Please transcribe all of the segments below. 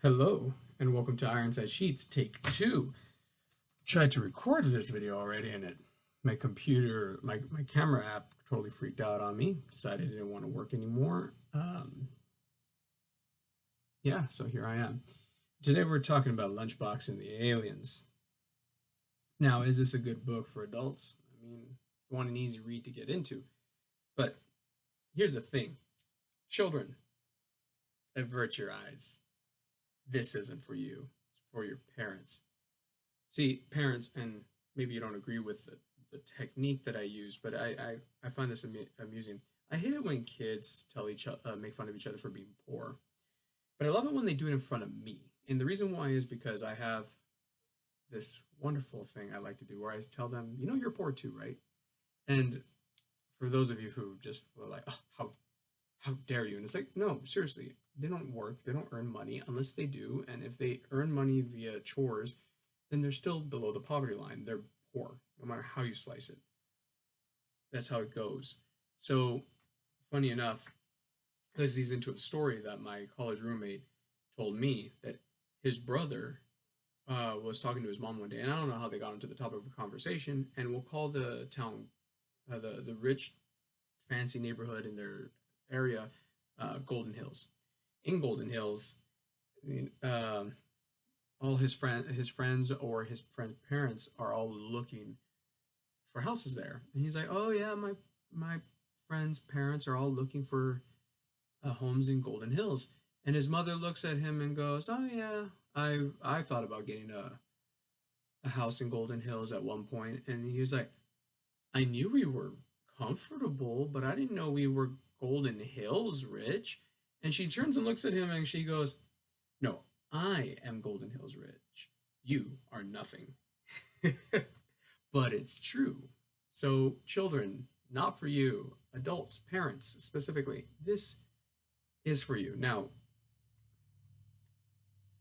Hello, and welcome to Ironside Sheets, take two. Tried to record this video already, and my computer, my camera app totally freaked out on me. Decided it didn't want to work anymore. Yeah, so here I am. Today we're talking about Lunchbox and the Aliens. Now, is this a good book for adults? I mean, you want an easy read to get into. But here's the thing. Children, avert your eyes. This isn't for you. It's for your parents. See, parents, and maybe you don't agree with the technique that I use, but I find this amusing. I hate it when kids tell each other, make fun of each other for being poor, but I love it when they do it in front of me. And the reason why is because I have this wonderful thing I like to do where I tell them, you know, you're poor too, right? And for those of you who just were like, oh, how dare you? And it's like, no, seriously, they don't work, they don't earn money unless they do. And if they earn money via chores, then they're still below the poverty line. They're poor, no matter how you slice it. That's how it goes. So, funny enough, this leads into a story that my college roommate told me that his brother was talking to his mom one day, and I don't know how they got into the topic of the conversation. And we'll call the town, the rich, fancy neighborhood in their area, Golden Hills. In Golden Hills, all his friends or his friends' parents are all looking for houses there, and he's like, "Oh yeah, my friends' parents are all looking for homes in Golden Hills." And his mother looks at him and goes, "Oh yeah, I thought about getting a house in Golden Hills at one point." And he's like, "I knew we were comfortable, but I didn't know we were Golden Hills rich." And she turns and looks at him and she goes, "No, I am Golden Hills rich. You are nothing." But it's true. So, children, not for you. Adults, parents specifically, this is for you. Now,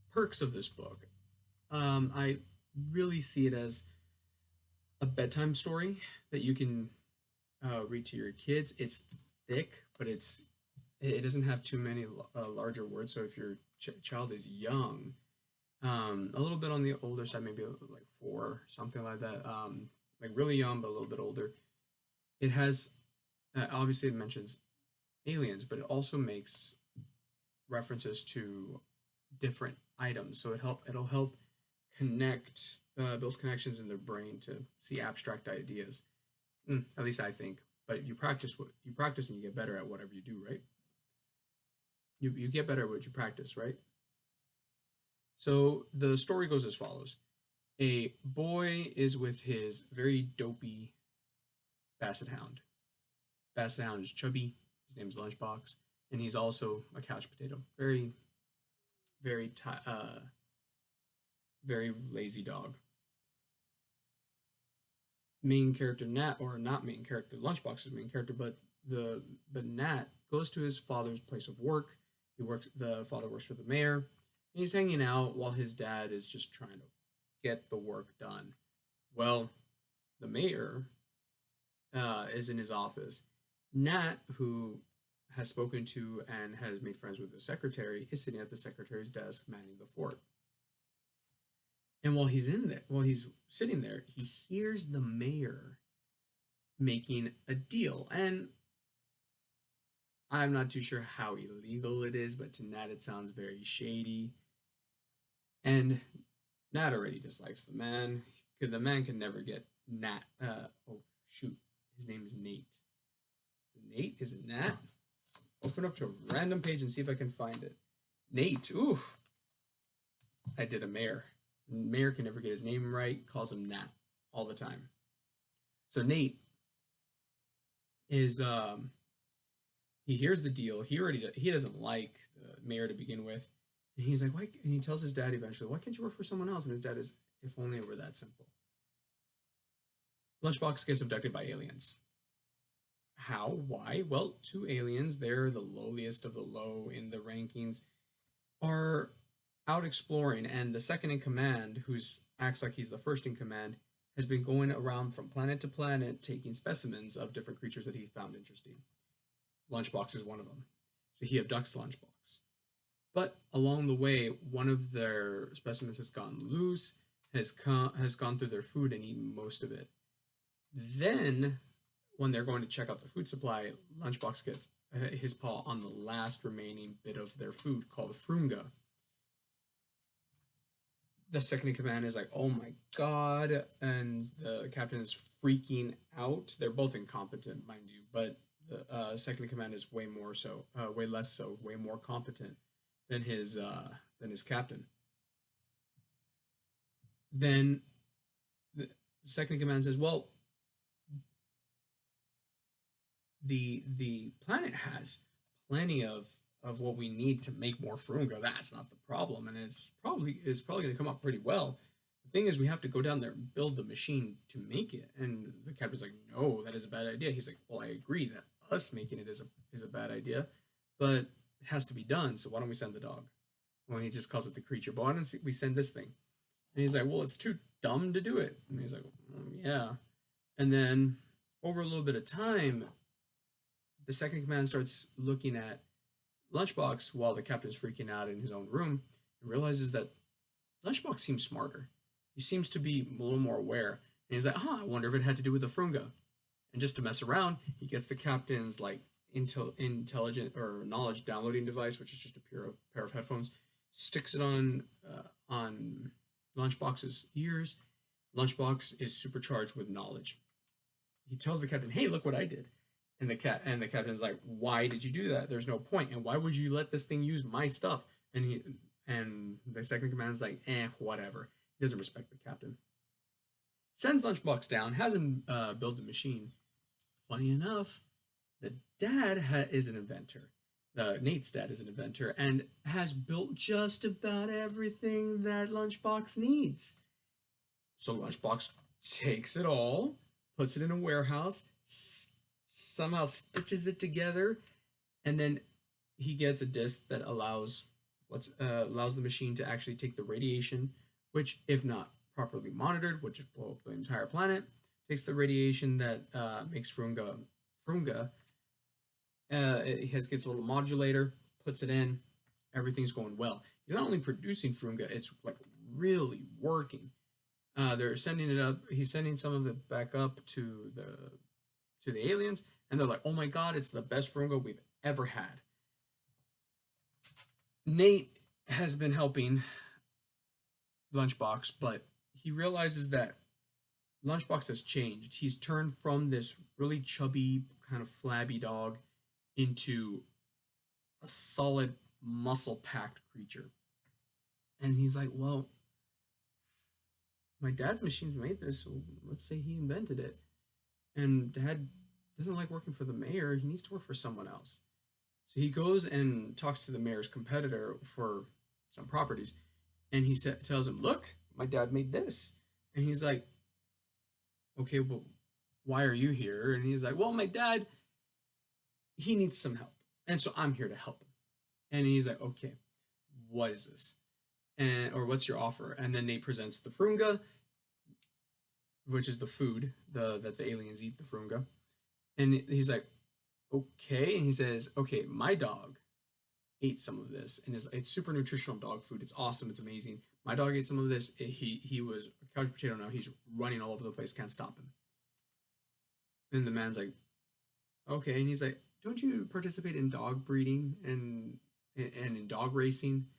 perks of this book. I really see it as a bedtime story that you can read to your kids. It's thick, but it doesn't have too many larger words. So if your child is young, a little bit on the older side, maybe like 4, something like that, like really young but a little bit older, it has obviously it mentions aliens, but it also makes references to different items. So it'll help connect, build connections in their brain to see abstract ideas. At least I think. But you practice and you get better at whatever you do, right? You get better at what you practice, right? So the story goes as follows. A boy is with his very dopey basset hound. Basset hound is chubby. His name's Lunchbox. And he's also a couch potato. Very, very, very lazy dog. Main character Nat, or not main character, Lunchbox is main character, but Nat goes to his father's place of work. The father works for the mayor, and he's hanging out while his dad is just trying to get the work done. Well, the mayor is in his office. Nat, who has spoken to and has made friends with the secretary, is sitting at the secretary's desk manning the fort. And while he's sitting there, he hears the mayor making a deal. And I'm not too sure how illegal it is, but to Nat it sounds very shady. And Nat already dislikes the man, because the man can never get Nat. Oh, shoot. His name is Nate. Is it Nate? Is it Nat? Open up to a random page and see if I can find it. Nate. Ooh. I did a mayor. Mayor can never get his name right, calls him Nat all the time. So Nate is he hears the deal. He doesn't like the mayor to begin with. And he's like, why? And he tells his dad eventually, why can't you work for someone else? And his dad is, if only it were that simple. Lunchbox gets abducted by aliens. How? Why? Well, 2 aliens, they're the lowliest of the low in the rankings, are out exploring, and the second in command, who acts like he's the first in command, has been going around from planet to planet taking specimens of different creatures that he found interesting. Lunchbox is one of them. So he abducts Lunchbox. But along the way, one of their specimens has gotten loose, has gone through their food and eaten most of it. Then, when they're going to check out the food supply, Lunchbox gets his paw on the last remaining bit of their food called frunga. The second in command is like, "Oh my god!" and the captain is freaking out. They're both incompetent, mind you, but the second in command is way more so, way less so, way more competent than his captain. Then the second in command says, "Well, the planet has plenty of what we need to make more Frunga. That's not the problem, and it's probably going to come up pretty well. The thing is, we have to go down there and build the machine to make it." And the captain's like, "No, that is a bad idea." He's like, "Well, I agree that us making it is a bad idea, but it has to be done. So why don't we send the dog?" Well, he just calls it the creature. But why don't we send this thing? And he's like, "Well, it's too dumb to do it." And he's like, "Yeah." And then over a little bit of time, the second command starts looking at Lunchbox while the captain's freaking out in his own room and realizes that Lunchbox seems smarter. He seems to be a little more aware. And he's like, I wonder if it had to do with the Frunga. And just to mess around, he gets the captain's like intelligent or knowledge downloading device, which is just a pair of headphones, sticks it on Lunchbox's ears. Lunchbox is supercharged with knowledge. He tells the captain, "Hey, look what I did." And the captain's like, "Why did you do that? There's no point. And why would you let this thing use my stuff?" And the second command's like, whatever. He doesn't respect the captain. Sends Lunchbox down, has him build the machine. Funny enough, the dad is an inventor. Nate's dad is an inventor and has built just about everything that Lunchbox needs. So Lunchbox takes it all, puts it in a warehouse, somehow stitches it together, and then he gets a disc that allows the machine to actually take the radiation, which, if not properly monitored, would just blow up the entire planet. Takes the radiation that makes Frunga. It gets a little modulator, puts it in. Everything's going well. He's not only producing Frunga; it's like really working. They're sending it up. He's sending some of it back up to the aliens, and they're like, "Oh my god, it's the best Frunga we've ever had." Nate has been helping Lunchbox, but he realizes that Lunchbox has changed. He's turned from this really chubby, kind of flabby dog into a solid, muscle-packed creature. And he's like, "Well, my dad's machines made this, so let's say he invented it. And Dad doesn't like working for the mayor. He needs to work for someone else." So he goes and talks to the mayor's competitor for some properties, and he tells him, "Look, my dad made this." And he's like, "Okay, well, why are you here?" And he's like, "Well, my dad, he needs some help, and so I'm here to help him." And he's like, "Okay, what is this? Or what's your offer?" And then Nate presents the Frunga, which is the food that the aliens eat, the Frunga. And he's like, "Okay." And he says, "Okay, my dog ate some of this, and it's super nutritional dog food. It's awesome. It's amazing. My dog ate some of this. He was a couch potato. Now he's running all over the place. Can't stop him." And the man's like, "Okay." And he's like, "Don't you participate in dog breeding and in dog racing?"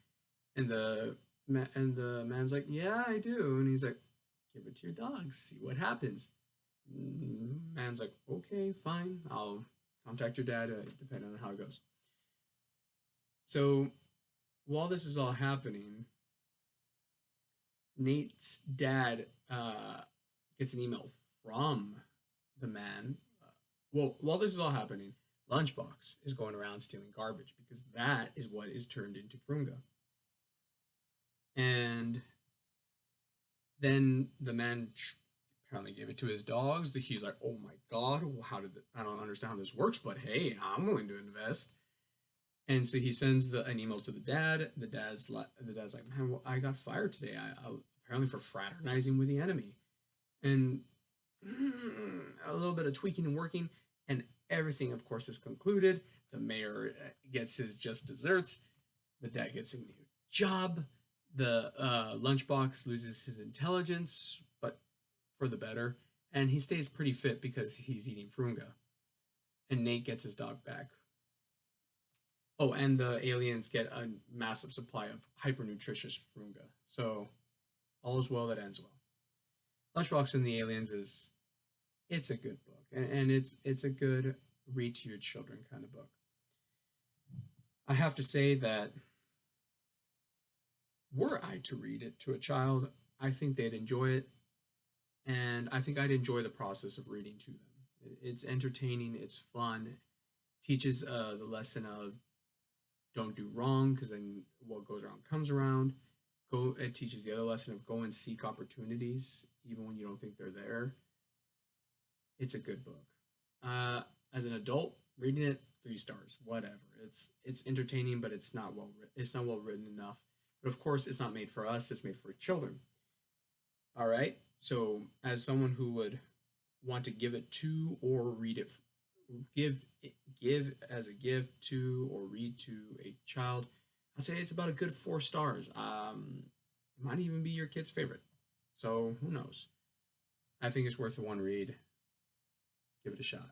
And the man's like, "Yeah, I do." And he's like, "Give it to your dog. See what happens." Man's like, "Okay, fine. I'll contact your dad, depending on how it goes." So while this is all happening, Nate's dad gets an email from the man. Well, while this is all happening, Lunchbox is going around stealing garbage because that is what is turned into Frunga. And then the man apparently gave it to his dogs. He's like, "Oh my god, I don't understand how this works, but hey, I'm willing to invest." And so he sends an email to the dad. The dad's like, "Man, well, I got fired today. I apparently for fraternizing with the enemy." And a little bit of tweaking and working, and everything, of course, is concluded. The mayor gets his just desserts, The dad gets a new job. The Lunchbox loses his intelligence, but for the better. And he stays pretty fit because he's eating Frunga. And Nate gets his dog back. Oh, and the aliens get a massive supply of hyper nutritious Frunga. So all is well that ends well. Lunchbox and the Aliens is it's a good book, and it's a good read to your children kind of book. I have to say that were I to read it to a child, I think they'd enjoy it, and I think I'd enjoy the process of reading to them. It's entertaining, it's fun, teaches the lesson of don't do wrong because then what goes around comes around. It teaches the other lesson of go and seek opportunities even when you don't think they're there. It's a good book. As an adult reading it, 3 stars, whatever. It's entertaining, but it's not well written enough. But of course, it's not made for us. It's made for children. All right. So as someone who would want to give it to or read it, give as a gift to or read to a child, I'd say it's about a good 4 stars. It might even be your kid's favorite. So who knows? I think it's worth the one read. Give it a shot.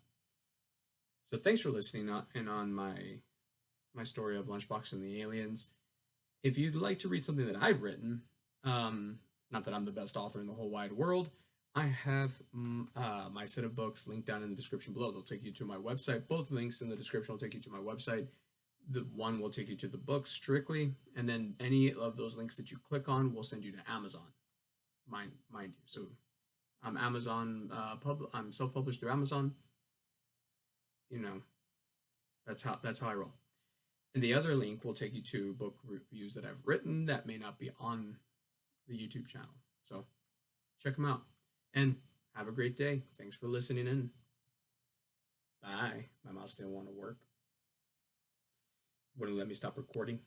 So thanks for listening in on my story of Lunchbox and the Aliens. If you'd like to read something that I've written, not that I'm the best author in the whole wide world, I have my set of books linked down in the description below. They'll take you to my website. Both links in the description will take you to my website. The one will take you to the book strictly, and then any of those links that you click on will send you to Amazon. Mind you. So I'm Amazon I'm self-published through Amazon. You know, that's how I roll. And the other link will take you to book reviews that I've written that may not be on the YouTube channel. So check them out. And have a great day. Thanks for listening in. Bye. My mouse didn't want to work. Wouldn't let me stop recording.